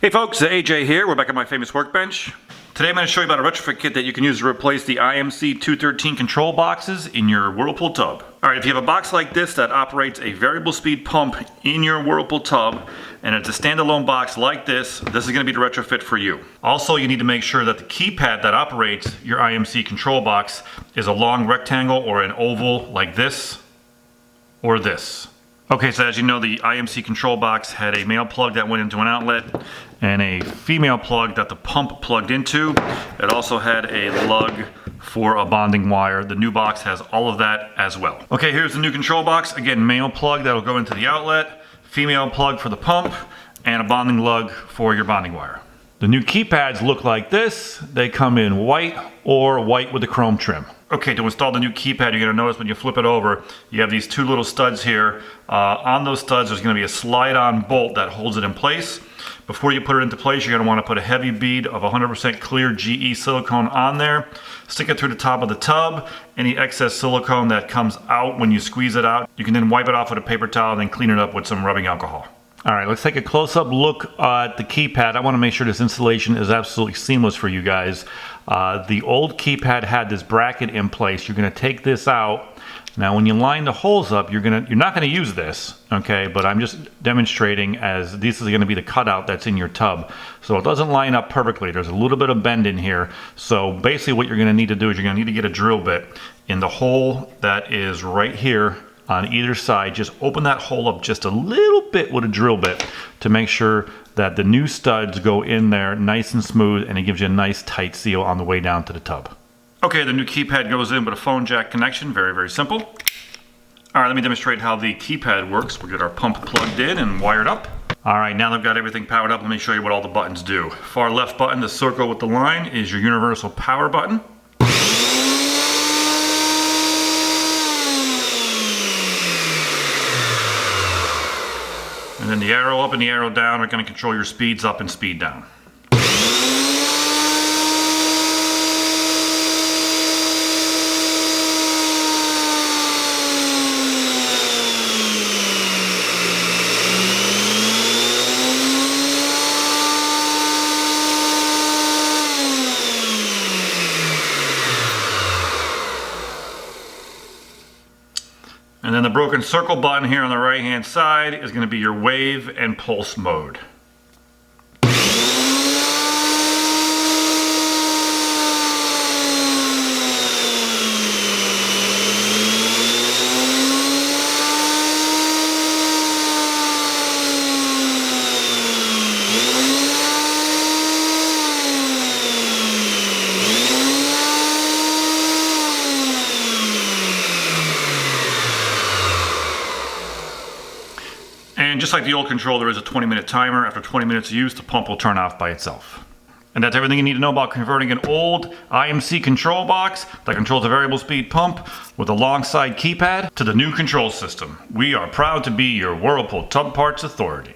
Hey folks, AJ here. We're back at my famous workbench. Today I'm going to show you about a retrofit kit that you can use to replace the IMC-213 control boxes in your Whirlpool tub. Alright, if you have a box like this that operates a variable speed pump in your Whirlpool tub, and it's a standalone box like this is going to be the retrofit for you. Also, you need to make sure that the keypad that operates your IMC control box is a long rectangle or an oval like this or this. Okay, so as you know, the IMC control box had a male plug that went into an outlet and a female plug that the pump plugged into. It also had a lug for a bonding wire. The new box has all of that as well. Okay, here's the new control box. Again, male plug that'll go into the outlet, female plug for the pump, and a bonding lug for your bonding wire. The new keypads look like this. They come in white or white with the chrome trim. Okay, to install the new keypad, you're going to notice when you flip it over, you have these two little studs here. On those studs, there's going to be a slide-on bolt that holds it in place. Before you put it into place, you're going to want to put a heavy bead of 100% clear GE silicone on there. Stick it through the top of the tub. Any excess silicone that comes out when you squeeze it out, you can then wipe it off with a paper towel and then clean it up with some rubbing alcohol. Alright, let's take a close-up look at the keypad. I want to make sure this installation is absolutely seamless for you guys. The old keypad had this bracket in place. You're going to take this out. Now when you line the holes up, you're not going to use this, okay? But I'm just demonstrating as this is going to be the cutout that's in your tub. So it doesn't line up perfectly. There's a little bit of bend in here. So basically what you're going to need to do is you're going to need to get a drill bit in the hole that is right here on either side. Just open that hole up just a little bit with a drill bit to make sure that the new studs go in there nice and smooth, and it gives you a nice tight seal on the way down to the tub. Okay, the new keypad goes in with a phone jack connection. Very, very simple. Alright, let me demonstrate how the keypad works. We'll get our pump plugged in and wired up. Alright, now that I've got everything powered up, let me show you what all the buttons do. Far left button, the circle with the line, is your universal power button. And then the arrow up and the arrow down are going to control your speeds up and speed down. And then the broken circle button here on the right hand side is going to be your wave and pulse mode. And just like the old control, there is a 20-minute timer. After 20 minutes of use, the pump will turn off by itself. And that's everything you need to know about converting an old IMC control box that controls a variable speed pump with a long side keypad to the new control system. We are proud to be your Whirlpool Tub Parts Authority.